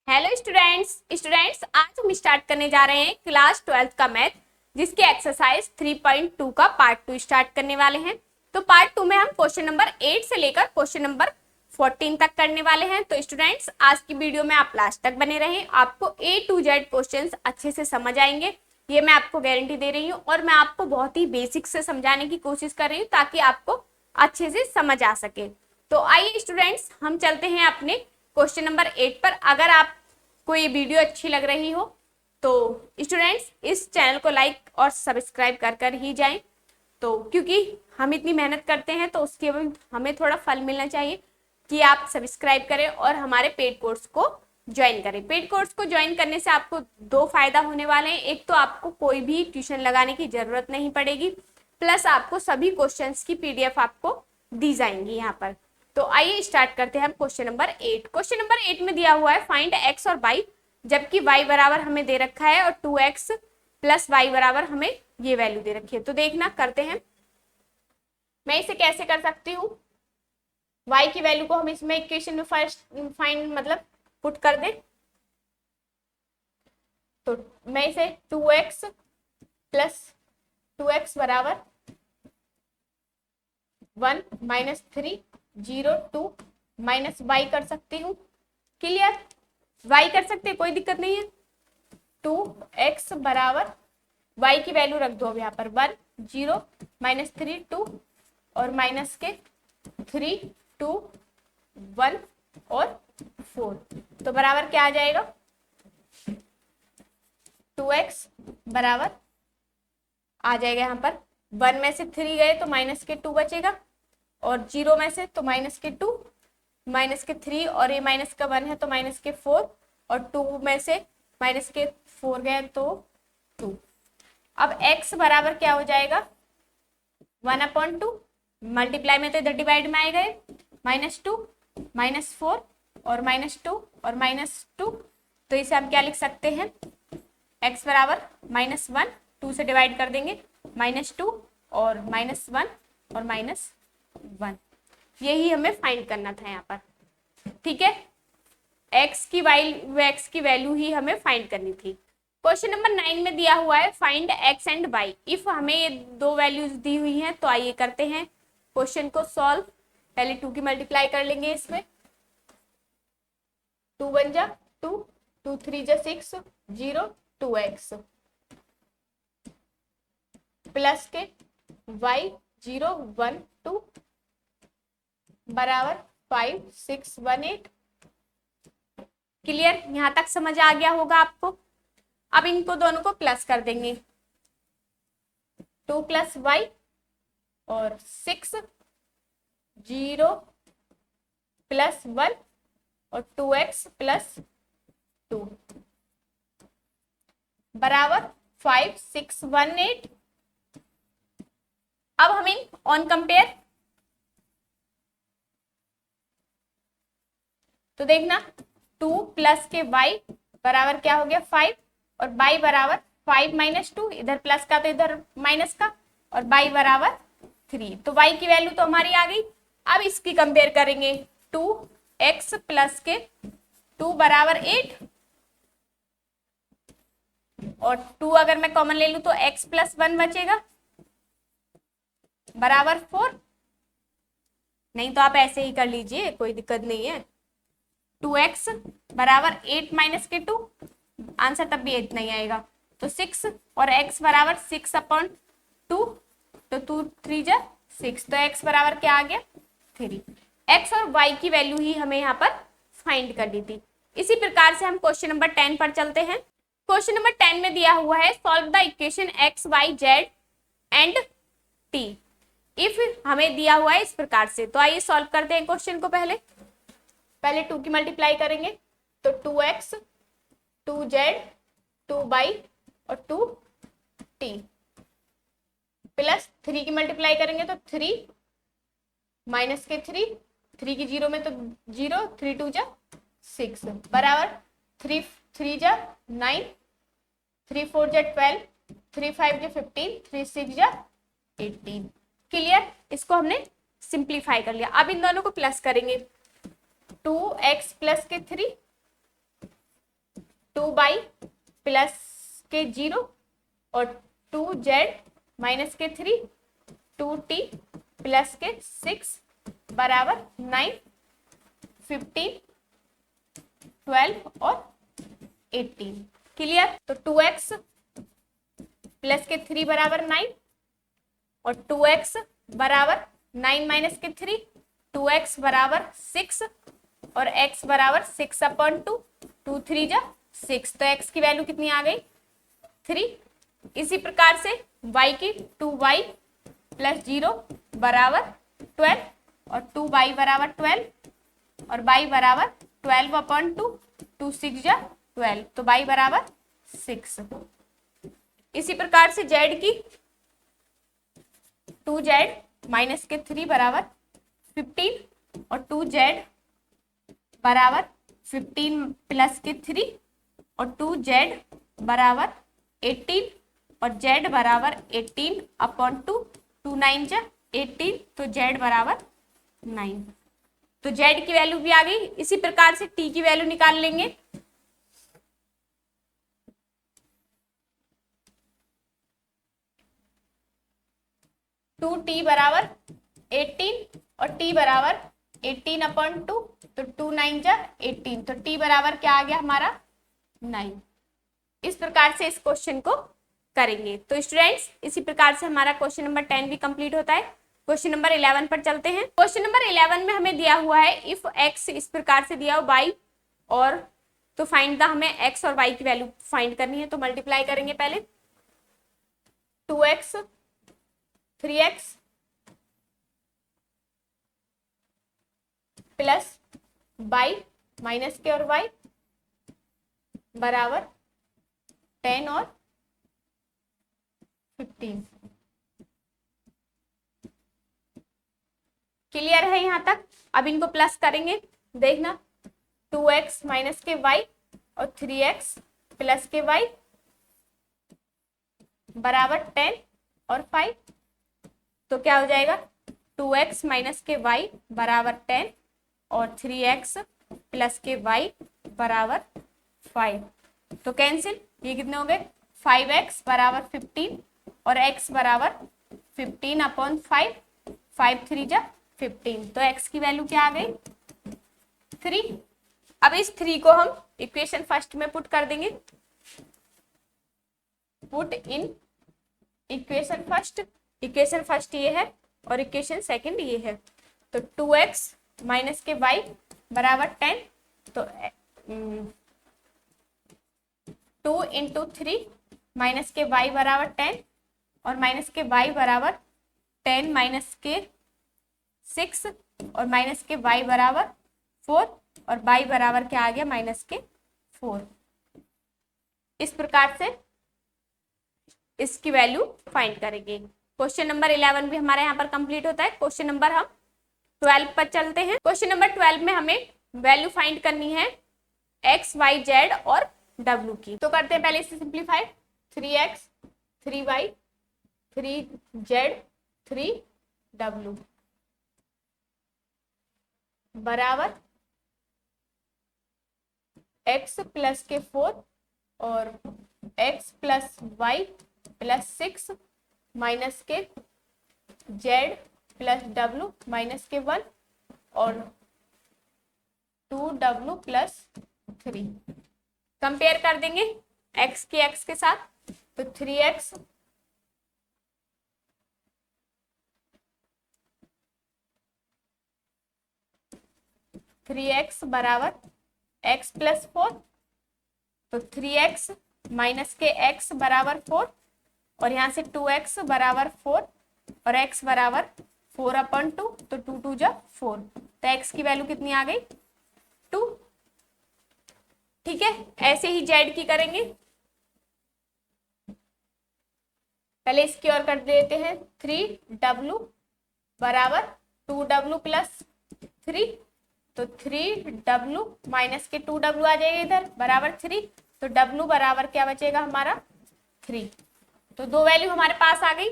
Hello students आज हम start करने जा रहे हैं क्लास 12th का मैथ, जिसके एक्सरसाइज 3.2 का पार्ट 2 स्टार्ट करने वाले हैं। तो पार्ट 2 में हम क्वेश्चन नंबर 8 से लेकर क्वेश्चन नंबर 14 तक करने वाले हैं। तो स्टूडेंट्स आज की वीडियो में आप लास्ट तक बने रहें, आपको A to Z क्वेश्चंस अच्छे से समझ आएंगे, ये मैं आपको गारंटी दे रही हूँ। और मैं आपको बहुत ही बेसिक से समझाने की कोशिश कर रही हूँ ताकि आपको अच्छे से समझ आ सके। तो आइए स्टूडेंट्स हम चलते हैं अपने क्वेश्चन नंबर 8 पर। अगर आपको ये वीडियो अच्छी लग रही हो तो स्टूडेंट्स इस चैनल को लाइक और सब्सक्राइब कर ही जाएं। तो क्योंकि हम इतनी मेहनत करते हैं तो उसके हमें थोड़ा फल मिलना चाहिए कि आप सब्सक्राइब करें और हमारे पेड कोर्स को ज्वाइन करें। पेड कोर्स को ज्वाइन करने से आपको दो फायदा होने वाले हैं। एक तो आपको कोई भी ट्यूशन लगाने की जरूरत नहीं पड़ेगी, प्लस आपको सभी क्वेश्चंस की पीडीएफ आपको दी जाएंगी यहाँ पर। तो आइए स्टार्ट करते हैं हम क्वेश्चन नंबर 8। क्वेश्चन नंबर 8 में दिया हुआ है फाइंड x और y, जबकि y बराबर हमें दे रखा है और 2x प्लस y बराबर हमें ये वैल्यू दे रखी है। तो देखना करते हैं, मैं इसे कैसे कर सकती हूँ। y की वैल्यू को हम इसमें इक्वेशन में फर्स्ट फाइंड मतलब पुट कर दें। तो मैं इसे 2x प्लस 2x बराबर 1 माइनस 3 0 2 माइनस वाई कर सकती हूँ। क्लियर, वाई कर सकते हैं, कोई दिक्कत नहीं है। 2x बराबर y की वैल्यू रख दो अब यहाँ पर 1 0 माइनस 3 2 और माइनस के 3 2 1 और 4। तो बराबर क्या आ जाएगा, 2x बराबर आ जाएगा यहाँ पर 1 में से 3 गए तो माइनस के 2 बचेगा, और 0 में से तो माइनस के 2 माइनस के 3 और ये माइनस का 1 है तो माइनस के 4 और 2 में से माइनस के 4 गए तो 2। अब x बराबर क्या हो जाएगा 1/2, मल्टीप्लाई में तो इधर डिवाइड में आएगा -2 -4 और -2 और -2। तो इसे हम क्या लिख सकते हैं, x बराबर -1, 2 से डिवाइड कर देंगे -2 और -1 और -1। यही हमें फाइंड करना था यहाँ पर, ठीक है। x की वैल्यू ही हमें फाइंड करनी थी। क्वेश्चन नंबर 9 में दिया हुआ है find x and y। If हमें ये दो वैल्यूज दी हुई हैं तो आइए करते हैं क्वेश्चन को सॉल्व। पहले 2 की मल्टीप्लाई कर लेंगे इसमें, 2 1 जा 2 2 3 जा 6 0 2x प्लस के y 0 1 2 बराबर 5 6 1 8। क्लियर, यहां तक समझ आ गया होगा आपको। अब इनको दोनों को प्लस कर देंगे, 2 प्लस y और 6 0 प्लस 1 और 2x प्लस 2 बराबर 5 6 1 8। अब हम इन ऑन कंपेयर, तो देखना 2 प्लस के y बराबर क्या हो गया 5 और y बराबर 5 माइनस 2, इधर प्लस का तो इधर माइनस का, और y बराबर 3। तो y की वैल्यू तो हमारी आ गई। अब इसकी कंपेयर करेंगे, 2x प्लस के 2 बराबर 8 और 2 अगर मैं कॉमन ले लूं तो x प्लस 1 बचेगा बराबर 4। नहीं तो आप ऐसे ही कर लीजिए, कोई दिक्कत नहीं है। 2x बराबर 8 माइनस के 2, आंसर तब भी इतना ही आएगा। तो 6 और x बराबर 6/2, तो 2 3 जा 6, तो x बराबर क्या आ गया 3। x और y की वैल्यू ही हमें यहाँ पर फाइंड करनी थी। इसी प्रकार से हम क्वेश्चन नंबर 10 पर चलते हैं। क्वेश्चन नंबर 10 में दिया हुआ है solve the equation x y z and t if हमें दिया हुआ है इस प्रकार से। तो आइए सॉल्व करते हैं क्वेश्चन को। पहले 2 की मल्टीप्लाई करेंगे तो 2x 2z 2y और 2t प्लस 3 की मल्टीप्लाई करेंगे तो 3 माइनस के 3 की 0 में तो 0 3 2 जा 6 बराबर 3 3 जा 9 3 4 जा 12 3 5 जा 15 3 6 जा 18। क्लियर, इसको हमने सिंप्लीफाई कर लिया। अब इन दोनों को प्लस करेंगे, 2x प्लस के 3 2y प्लस के 0 और 2z माइनस के 3, 2t प्लस के 6 बराबर 9, 15, 12 और 18। क्लियर। तो 2x प्लस के 3 बराबर 9 और 2x बराबर 9 माइनस के 3, 2x बराबर 6 और x बराबर 6/2, 2 3 जा 6। तो x की वैल्यू कितनी आ गई 3। इसी प्रकार से y की 2y प्लस 0 बराबर 12 और 2y बराबर 12 और y बराबर 12/2, 2 6 जा 12, तो y बराबर 6। इसी प्रकार से z की 2z माइनस के 3 बराबर 15 और 2z बराबर 15 प्लस के 3 और 2z बराबर 18 और z बराबर 18/2, 2 9 जा 18, तो z बराबर 9। तो z की वैल्यू भी आ गई। इसी प्रकार से t की वैल्यू निकाल लेंगे। टू t बराबर 18 और t बराबर 18/2, तो 2 9 जा 18, तो t बराबर क्या आ गया हमारा 9। इस प्रकार से इस क्वेश्चन को करेंगे। तो स्टूडेंट्स इसी प्रकार से हमारा क्वेश्चन नंबर 10 भी कंप्लीट होता है। क्वेश्चन नंबर 11 पर चलते हैं। क्वेश्चन नंबर 11 में हमें दिया हुआ है इफ x इस प्रकार से दिया हो y और तो फाइंड द, हमें x और y की वैल्यू फाइंड करनी है। तो मल्टीप्लाई करेंगे पहले 2x 3x plus y minus के और y बराबर 10 और 15। क्लियर है यहाँ तक। अब इनको प्लस करेंगे, देखना 2x माइनस के y और 3x प्लस के y बराबर 10 और 5, तो क्या हो जाएगा 2x माइनस के y बराबर 10 और 3x प्लस के y बराबर 5, तो कैंसिल। ये कितने हो गए 5x बराबर 15 और x बराबर 15/5, 5 3 जा 15, तो x की वैल्यू क्या आ गई 3। अब इस 3 को हम इक्वेशन फर्स्ट में पुट कर देंगे। Put in equation first, equation first ये है और इक्वेशन सेकंड ये है। तो 2x माइनस के y बराबर 10, तो 2 इंटू 3 माइनस के y बराबर 10 और माइनस के y बराबर 10 माइनस के 6 और माइनस के y बराबर 4 और y बराबर क्या आ गया माइनस के 4। इस प्रकार से इसकी वैल्यू फाइंड करेंगे। क्वेश्चन नंबर 11 भी हमारे यहाँ पर कंप्लीट होता है। क्वेश्चन नंबर हम 12 पर चलते हैं। क्वेश्चन नंबर 12 में हमें वैल्यू फाइंड करनी है x, y, z और w की। तो करते हैं पहले इसे simplify. 3x 3y 3z 3w बराबर x प्लस के 4 और x plus y plus 6 minus के z प्लस w माइनस के 1 और 2w प्लस 3। कंपेयर कर देंगे x की x के साथ, तो 3x बराबर x प्लस 4, तो 3x माइनस के x बराबर 4 और यहाँ से 2x बराबर 4 और x बराबर 4/2, तो 2 2 जा 4, तो x की वैल्यू कितनी आ गई 2। ठीक है, ऐसे ही z की करेंगे। पहले इसकी और कर देते हैं 3w बराबर 2w प्लस 3, तो 3w माइनस के 2w आ जाएगा इधर बराबर 3, तो w बराबर क्या बचेगा हमारा 3। तो दो वैल्यू हमारे पास आ गई।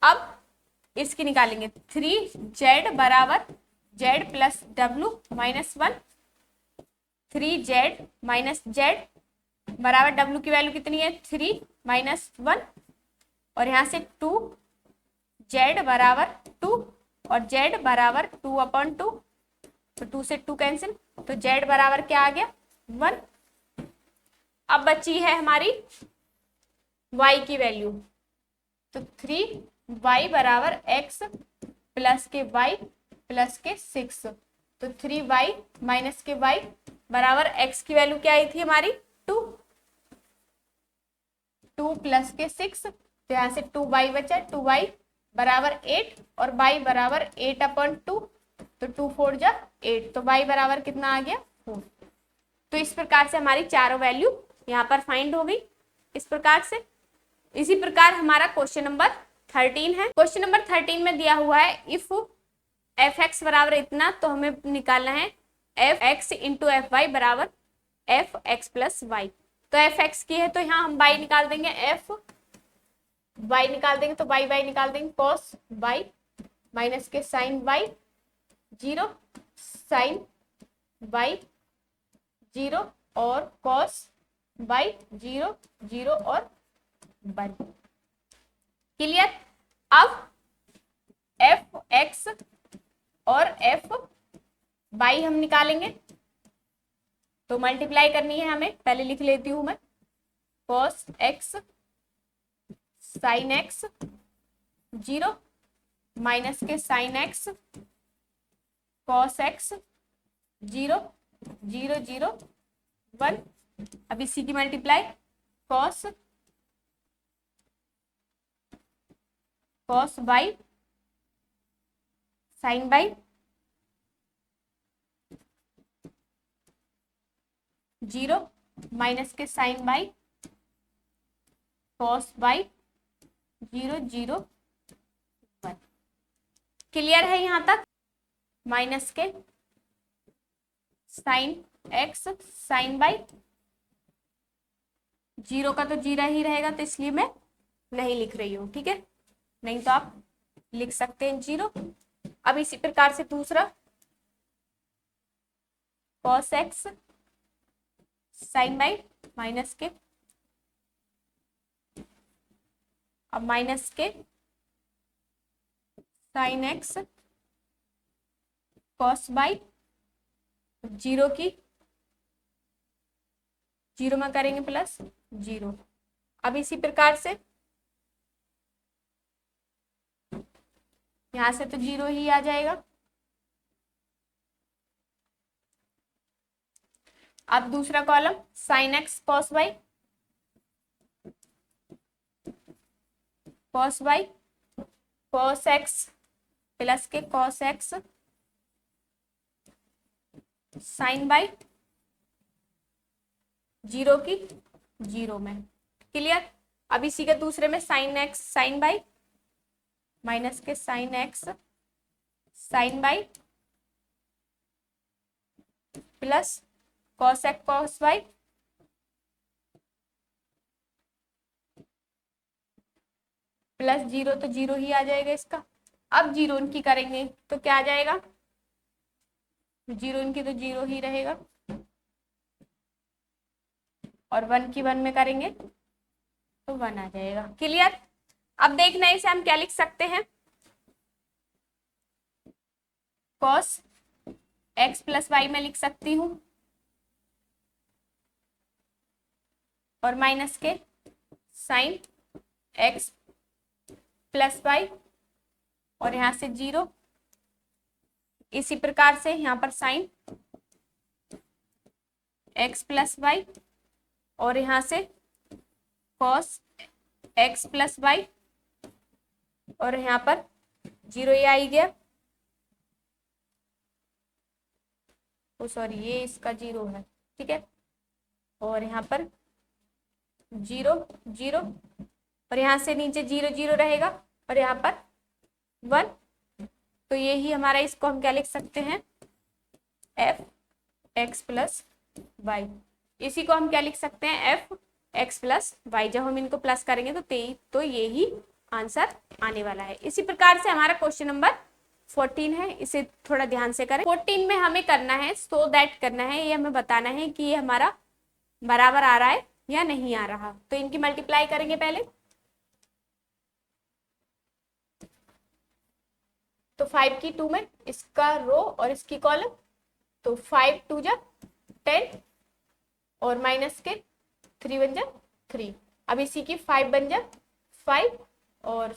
अब इसकी निकालेंगे 3z बराबर z plus w minus 1, 3z minus z बराबर w की वैल्यू कितनी है 3 माइनस 1 और यहाँ से 2 z बराबर 2 और z बराबर 2/2 तो 2 से 2 कैंसिल तो z बराबर क्या आ गया 1। अब बची है हमारी y की वैल्यू तो 3y बराबर x प्लस के y प्लस के 6 तो 3y माइनस के y बराबर x की वैल्यू क्या आई थी हमारी 2 प्लस के 6 तो यहाँ से 2y बचा 2y बराबर 8 और y बराबर 8/2 तो 2 4 जा 8 तो y बराबर कितना आ गया 4। तो इस प्रकार से हमारी चारों वैल्यू यहाँ पर फाइंड हो गई इस प्रकार से। इसी प्रकार हमारा क्वेश्चन नंबर 13 है। क्वेश्चन नंबर 13 में दिया हुआ है इफ f(x) बराबर इतना तो हमें निकालना है f(x) इंटू fy बराबर f(x) प्लस y। तो f(x) की है तो यहाँ हम y निकाल देंगे y निकाल देंगे तो y निकाल देंगे cos y माइनस के sin y 0 sin y 0 और cos y 0 0 और 1 क्लियर। अब f(x) और fy हम निकालेंगे तो मल्टीप्लाई करनी है हमें। पहले लिख लेती हूं मैं cos x sin x 0 minus के sin x cos x 0 0 0 1। अब इसी की multiply cos y sin y 0 minus के sin y cos y 0 0 1। Clear है यहाँ तक। माइनस के sin x sin y 0 का तो 0 ही रहेगा तो इसलिए मैं नहीं लिख रही हूँ ठीक है, नहीं तो आप लिख सकते हैं 0। अब इसी प्रकार से दूसरा cos x sin y minus के अब माइनस के sin x cos y 0 की 0 में करेंगे प्लस 0। अब इसी प्रकार से यहां से तो 0 ही आ जाएगा। अब दूसरा column sin x cos y cos x plus के cos x sin y 0 की 0 में क्लियर। अब इसी के दूसरे में sin x sin y minus के sin x sin y plus cos x cos y plus 0 तो 0 ही आ जाएगा इसका। अब 0 इनकी करेंगे तो क्या आ जाएगा 0 इनकी तो 0 ही रहेगा और 1 की 1 में करेंगे तो 1 आ जाएगा क्लियर। अब देखना है इसे हम क्या लिख सकते हैं cos x प्लस y में लिख सकती हूं और माइनस के sin x प्लस y और यहां से 0। इसी प्रकार से यहां पर sin x प्लस y और यहां से cos x प्लस y और यहाँ पर 0 ये आ ही गया। ओ सॉरी ये इसका 0 है ठीक है और यहाँ पर 0 0 और यहाँ से नीचे 0 0 रहेगा और यहाँ पर 1 तो ये ही हमारा इसको हम क्या लिख सकते हैं f x प्लस y। इसी को हम क्या लिख सकते हैं f x प्लस y। जब हम इनको प्लस करेंगे तो ये ही आंसर आने वाला है। इसी प्रकार से हमारा क्वेश्चन नंबर 14 है, इसे थोड़ा ध्यान से करें। 14 में हमें करना है सो दैट करना है, ये हमें बताना है कि ये हमारा बराबर आ रहा है या नहीं आ रहा। तो इनकी मल्टीप्लाई करेंगे पहले। तो 5 की 2 में इसका रो और इसकी कॉलम, तो 5 2 जा 10 और माइनस के 3 बन जा 3। अब इसी की 5 बन जा 5 और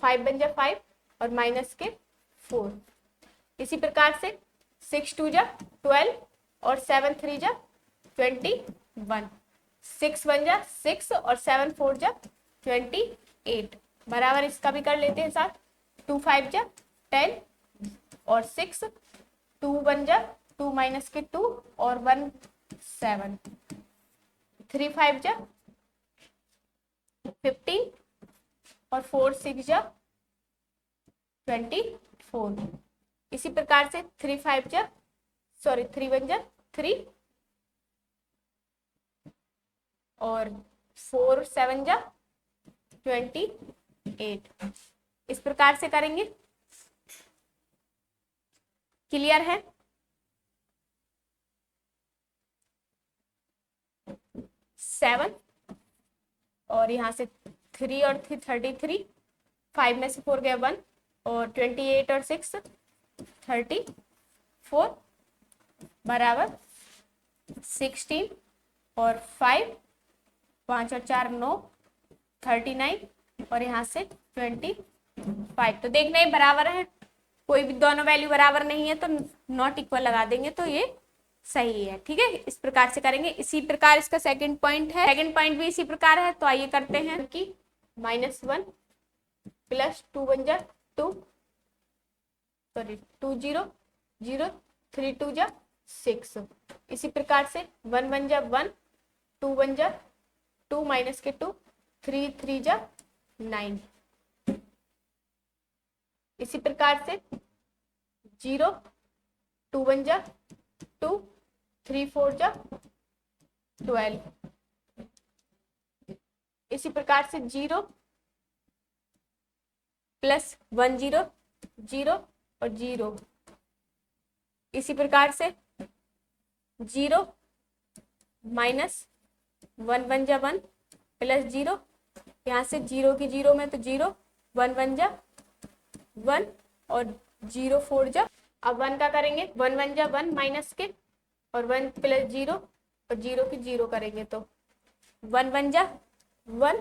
5 बन जा 5 और माइनस के 4। इसी प्रकार से 6 2 जा 12 और 7 3 जा 21। 6 बन जा 6 और 7 4 जा 28। बराबर इसका भी कर लेते हैं साथ। 2 5 जा 10 और 6 2 बन जा 2 माइनस के 2 और 1 7। 3 5 जा 15 और 4 6 जा 24। इसी प्रकार से 3 5 जा 3 बन जा 3 और 4 7 जा 28। इस प्रकार से करेंगे। क्लियर है? 7 और यहाँ से 3 और 3 33, 5 में से 4 गया 1 और 28 और 6 34 बराबर 16 और 5 5 और 4 9 39 और यहाँ से 25। तो देखना ये बराबर है, कोई भी दोनों वैल्यू बराबर नहीं है तो नॉट इक्वल लगा देंगे तो ये सही है। ठीक है, इस प्रकार से करेंगे। इसी प्रकार इसका सेकंड पॉइंट है, सेकंड पॉइंट भी इसी प्रकार है। तो आइए करते हैं कि -1 प्लस 2 बन जा 2 0 0 3 2 जा 6। इसी प्रकार से 1 बन जा 1 2 बन जा 2 माइनस के 2 3 3 जा 9। इसी प्रकार से 0 2 बन जा 2 3 4 जा 12। इसी प्रकार से 0 प्लस 1 0 0 और 0। इसी प्रकार से 0 माइनस 1 बन जा 1 प्लस 0, यहाँ से 0 की 0 में तो 0 1 बन जा 1 और 0 4 जा। अब 1 का करेंगे, 1 बन जा 1 माइनस के और 1 प्लस 0 और 0 की 0 करेंगे तो 1 बन जा 1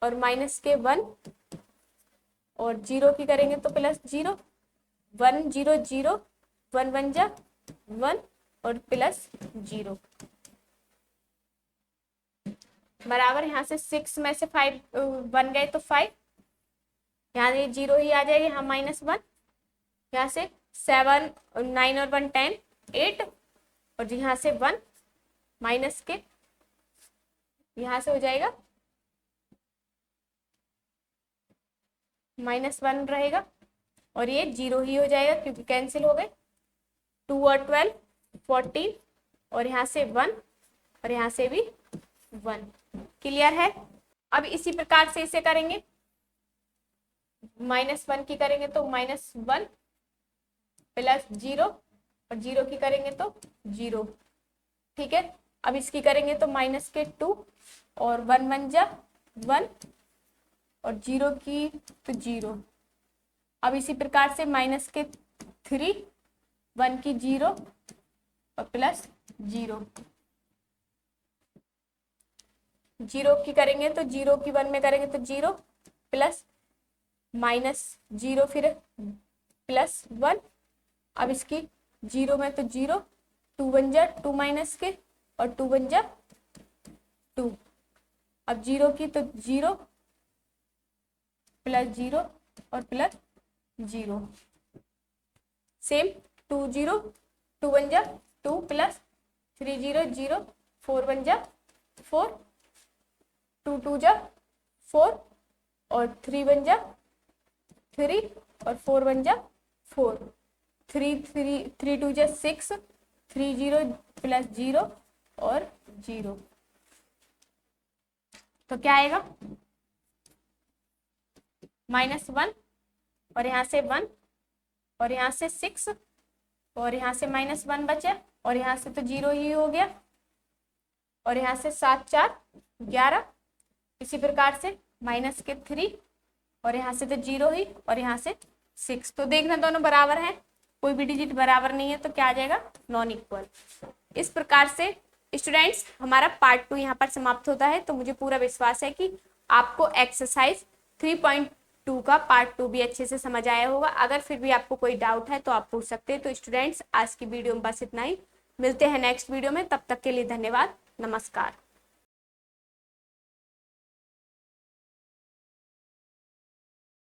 और माइनस के 1 और 0 की करेंगे तो प्लस 0 1 0 0 1 बन जा 1 और प्लस 0 बराबर। यहाँ से 6 में से 5 बन गए तो 5, यहाँ ये 0 ही आ जाएगा, यहाँ -1, यहाँ से 7 और 9 और 1 10 8 और यहाँ से 1 माइनस के यहाँ से हो जाएगा -1 रहेगा और ये 0 ही हो जाएगा क्योंकि कैंसिल हो गए। 2 और 12 14 और यहाँ से 1 और यहाँ से भी 1। क्लियर है? अब इसी प्रकार से इसे करेंगे, -1 की करेंगे तो -1 प्लस 0 और 0 की करेंगे तो 0। ठीक है, अब इसकी करेंगे तो माइनस के 2 और 1 बन जा 1 और 0 की तो 0। अब इसी प्रकार से माइनस के 3 1 की 0 और प्लस 0। 0 की करेंगे तो 0 की 1 में करेंगे तो 0 प्लस -0 फिर प्लस 1। अब इसकी 0 में तो 0 2 बन जा 2 माइनस के और 2 बन जा 2। अब 0 की तो 0 प्लस 0 और प्लस 0 सेम 2 0 2 बन जा 2 प्लस 3 0 0 4 बन जा 4 2 2 जा 4 और 3 बन जा 3 और 4 बन जा 4 3 3 3 2 जा 6 3 0 प्लस 0 और 0। तो क्या आएगा -1 और यहाँ से 1 और यहाँ से 6 और यहाँ से -1 बचा और यहाँ से तो 0 ही हो गया और यहाँ से 7 4 11, इसी प्रकार से -3 और यहाँ से तो 0 ही और यहाँ से 6। तो देखना दोनों बराबर हैं, कोई भी डिजिट बराबर नहीं है तो क्या आ जाएगा, नॉन इक्वल। इस प्रकार से स्टूडेंट्स हमारा पार्ट 2 यहाँ पर समाप्त होता है। तो मुझे पूरा विश्वास है कि आपको एक्सरसाइज 3.2 का पार्ट 2 भी अच्छे से समझ आया होगा। अगर फिर भी आपको कोई डाउट है तो आप पूछ सकते हैं। तो स्टूडेंट्स आज की वीडियो में बस इतना ही, मिलते हैं नेक्स्ट वीडियो में, तब तक के लिए धन्यवाद, नमस्कार।